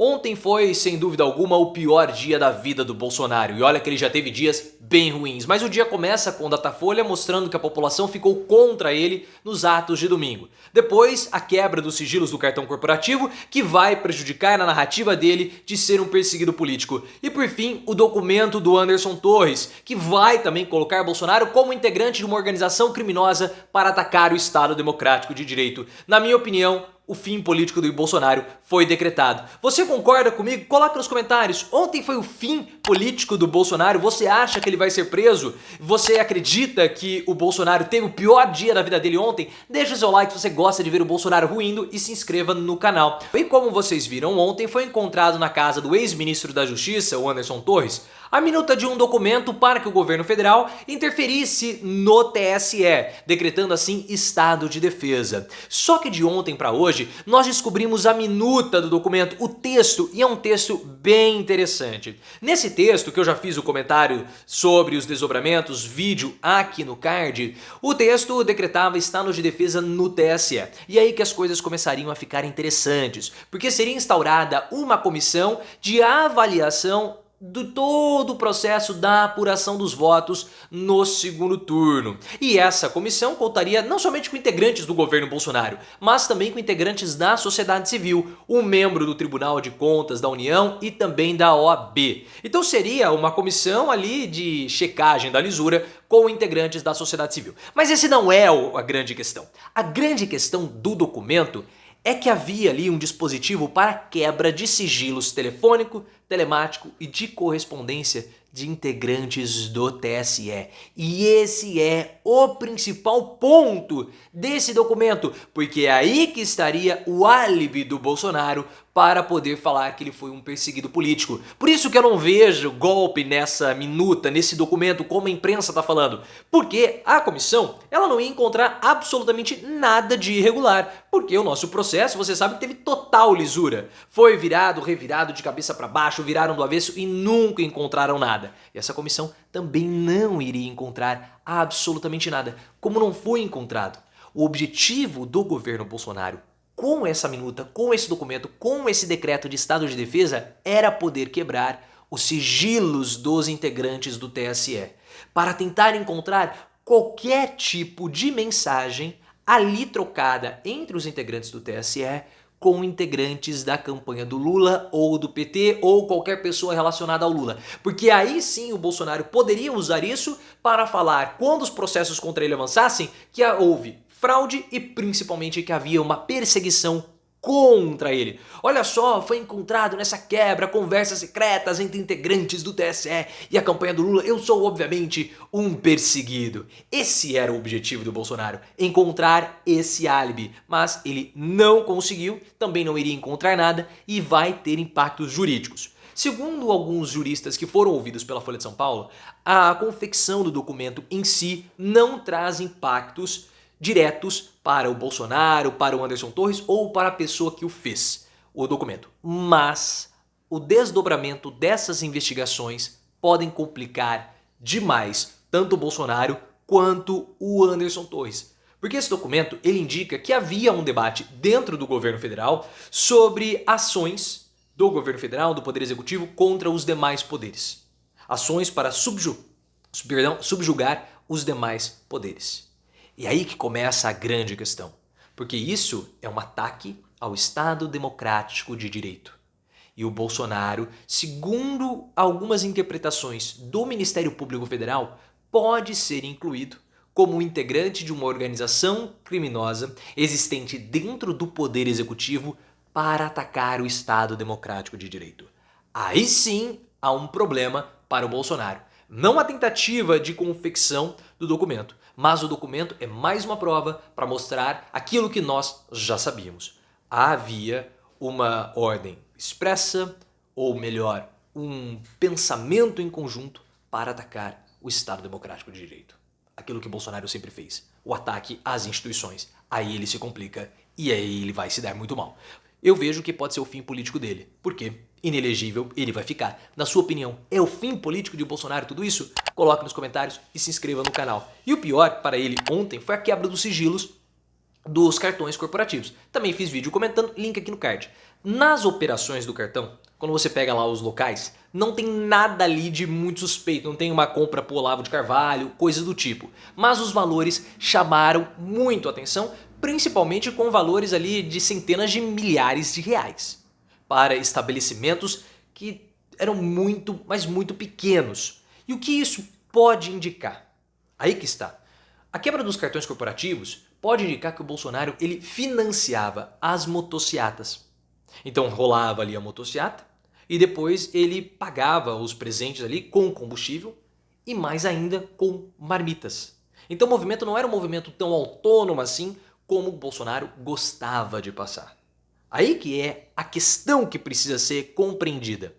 Ontem foi, sem dúvida alguma, o pior dia da vida do Bolsonaro. E olha que ele já teve dias bem ruins. Mas o dia começa com o Datafolha mostrando que a população ficou contra ele nos atos de domingo. Depois, a quebra dos sigilos do cartão corporativo, que vai prejudicar na narrativa dele de ser um perseguido político. E por fim, o documento do Anderson Torres, que vai também colocar Bolsonaro como integrante de uma organização criminosa para atacar o Estado Democrático de Direito. Na minha opinião, o fim político do Bolsonaro foi decretado. Você concorda comigo? Coloca nos comentários. Ontem foi o fim político do Bolsonaro. Você acha que ele vai ser preso? Você acredita que o Bolsonaro teve o pior dia da vida dele ontem? Deixa seu like se você gosta de ver o Bolsonaro ruindo e se inscreva no canal. E como vocês viram ontem, foi encontrado na casa do ex-ministro da Justiça, o Anderson Torres, a minuta de um documento para que o governo federal interferisse no TSE, decretando assim estado de defesa. Só que de ontem para hoje, nós descobrimos a minuta do documento, o texto, e é um texto bem interessante. Nesse texto, que eu já fiz o comentário sobre os desdobramentos, vídeo aqui no card, o texto decretava estado de defesa no TSE. E aí que as coisas começariam a ficar interessantes, porque seria instaurada uma comissão de avaliação do todo o processo da apuração dos votos no segundo turno. E essa comissão contaria não somente com integrantes do governo Bolsonaro, mas também com integrantes da sociedade civil, um membro do Tribunal de Contas da União e também da OAB. Então seria uma comissão ali de checagem da lisura com integrantes da sociedade civil. Mas esse não é a grande questão. A grande questão do documento é que havia ali um dispositivo para quebra de sigilos telefônico, telemático e de correspondência de integrantes do TSE. E esse é o principal ponto desse documento, porque é aí que estaria o álibi do Bolsonaro para poder falar que ele foi um perseguido político. Por isso que eu não vejo golpe nessa minuta, nesse documento, como a imprensa está falando. Porque a comissão, ela não ia encontrar absolutamente nada de irregular. Porque o nosso processo, você sabe que teve total lisura. Foi virado, revirado de cabeça para baixo, viraram do avesso e nunca encontraram nada. E essa comissão também não iria encontrar absolutamente nada, como não foi encontrado. O objetivo do governo Bolsonaro com essa minuta, com esse documento, com esse decreto de estado de defesa, era poder quebrar os sigilos dos integrantes do TSE, para tentar encontrar qualquer tipo de mensagem ali trocada entre os integrantes do TSE com integrantes da campanha do Lula ou do PT ou qualquer pessoa relacionada ao Lula. Porque aí sim o Bolsonaro poderia usar isso para falar, quando os processos contra ele avançassem, que houve fraude e principalmente que havia uma perseguição contra ele. Olha só, foi encontrado nessa quebra conversas secretas entre integrantes do TSE e a campanha do Lula. Eu sou, obviamente, um perseguido. Esse era o objetivo do Bolsonaro, encontrar esse álibi. Mas ele não conseguiu, também não iria encontrar nada e vai ter impactos jurídicos. Segundo alguns juristas que foram ouvidos pela Folha de São Paulo, a confecção do documento em si não traz impactos diretos para o Bolsonaro, para o Anderson Torres ou para a pessoa que o fez, o documento. Mas o desdobramento dessas investigações podem complicar demais tanto o Bolsonaro quanto o Anderson Torres. Porque esse documento ele indica que havia um debate dentro do governo federal sobre ações do governo federal, do Poder Executivo, contra os demais poderes. Ações para subjugar os demais poderes. E aí que começa a grande questão, porque isso é um ataque ao Estado Democrático de Direito. E o Bolsonaro, segundo algumas interpretações do Ministério Público Federal, pode ser incluído como integrante de uma organização criminosa existente dentro do Poder Executivo para atacar o Estado Democrático de Direito. Aí sim há um problema para o Bolsonaro. Não a tentativa de confecção do documento, mas o documento é mais uma prova para mostrar aquilo que nós já sabíamos. Havia uma ordem expressa, ou melhor, um pensamento em conjunto para atacar o Estado Democrático de Direito. Aquilo que Bolsonaro sempre fez, o ataque às instituições. Aí ele se complica e aí ele vai se dar muito mal. Eu vejo que pode ser o fim político dele. Por quê? Inelegível ele vai ficar. Na sua opinião, é o fim político de Bolsonaro tudo isso? Coloque nos comentários e se inscreva no canal. E o pior para ele ontem foi a quebra dos sigilos dos cartões corporativos. Também fiz vídeo comentando, link aqui no card. Nas operações do cartão, quando você pega lá os locais, não tem nada ali de muito suspeito, não tem uma compra por Olavo de Carvalho, coisa do tipo. Mas os valores chamaram muito a atenção, principalmente com valores ali de centenas de milhares de reais, para estabelecimentos que eram muito, mas muito pequenos. E o que isso pode indicar? Aí que está. A quebra dos cartões corporativos pode indicar que o Bolsonaro ele financiava as motociatas. Então rolava ali a motociata e depois ele pagava os presentes ali com combustível e mais ainda com marmitas. Então o movimento não era um movimento tão autônomo assim como o Bolsonaro gostava de passar. Aí que é a questão que precisa ser compreendida.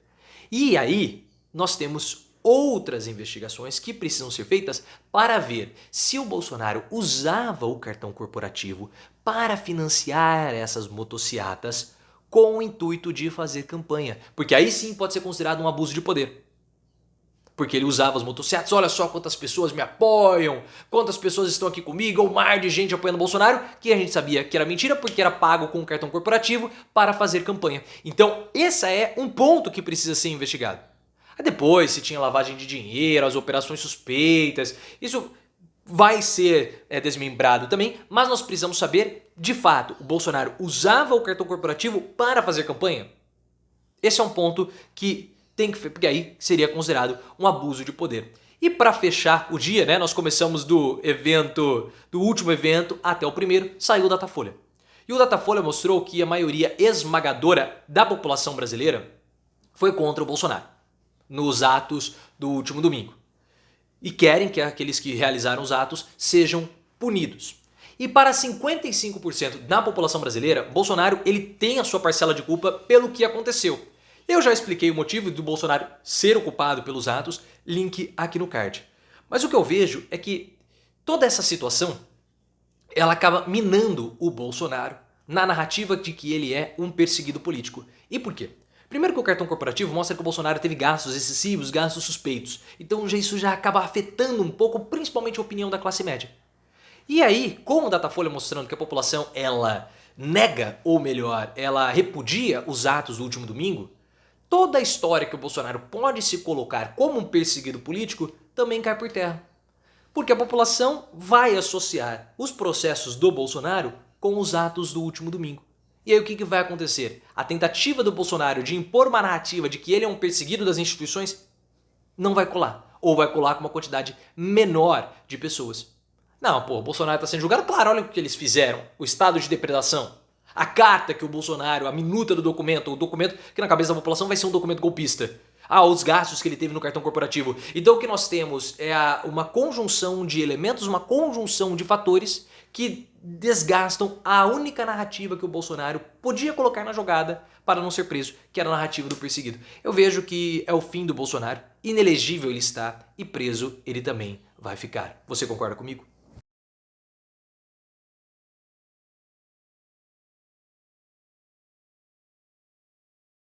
E aí nós temos outras investigações que precisam ser feitas para ver se o Bolsonaro usava o cartão corporativo para financiar essas motociatas com o intuito de fazer campanha. Porque aí sim pode ser considerado um abuso de poder. Porque ele usava as motocicletas, olha só quantas pessoas me apoiam, quantas pessoas estão aqui comigo, um mar de gente apoiando o Bolsonaro, que a gente sabia que era mentira porque era pago com um cartão corporativo para fazer campanha. Então esse é um ponto que precisa ser investigado. Aí depois se tinha lavagem de dinheiro, as operações suspeitas, isso vai ser desmembrado também, mas nós precisamos saber, de fato, o Bolsonaro usava o cartão corporativo para fazer campanha? Esse é um ponto que tem que, porque aí seria considerado um abuso de poder. E para fechar o dia, né, nós começamos do último evento até o primeiro, saiu o Datafolha. E o Datafolha mostrou que a maioria esmagadora da população brasileira foi contra o Bolsonaro nos atos do último domingo. E querem que aqueles que realizaram os atos sejam punidos. E para 55% da população brasileira, Bolsonaro ele tem a sua parcela de culpa pelo que aconteceu. Eu já expliquei o motivo do Bolsonaro ser o culpado pelos atos, link aqui no card. Mas o que eu vejo é que toda essa situação ela acaba minando o Bolsonaro na narrativa de que ele é um perseguido político. E por quê? Primeiro que o cartão corporativo mostra que o Bolsonaro teve gastos excessivos, gastos suspeitos. Então isso já acaba afetando um pouco, principalmente a opinião da classe média. E aí, com o Datafolha mostrando que a população ela nega, ou melhor, ela repudia os atos do último domingo, toda a história que o Bolsonaro pode se colocar como um perseguido político também cai por terra. Porque a população vai associar os processos do Bolsonaro com os atos do último domingo. E aí o que vai acontecer? A tentativa do Bolsonaro de impor uma narrativa de que ele é um perseguido das instituições não vai colar. Ou vai colar com uma quantidade menor de pessoas. Não, pô, o Bolsonaro está sendo julgado. Claro, olha o que eles fizeram. O estado de depredação. A carta que o Bolsonaro, a minuta do documento, o documento que na cabeça da população vai ser um documento golpista. Os gastos que ele teve no cartão corporativo. Então o que nós temos é uma conjunção de elementos, uma conjunção de fatores que desgastam a única narrativa que o Bolsonaro podia colocar na jogada para não ser preso, que era a narrativa do perseguido. Eu vejo que é o fim do Bolsonaro, inelegível ele está e preso ele também vai ficar. Você concorda comigo?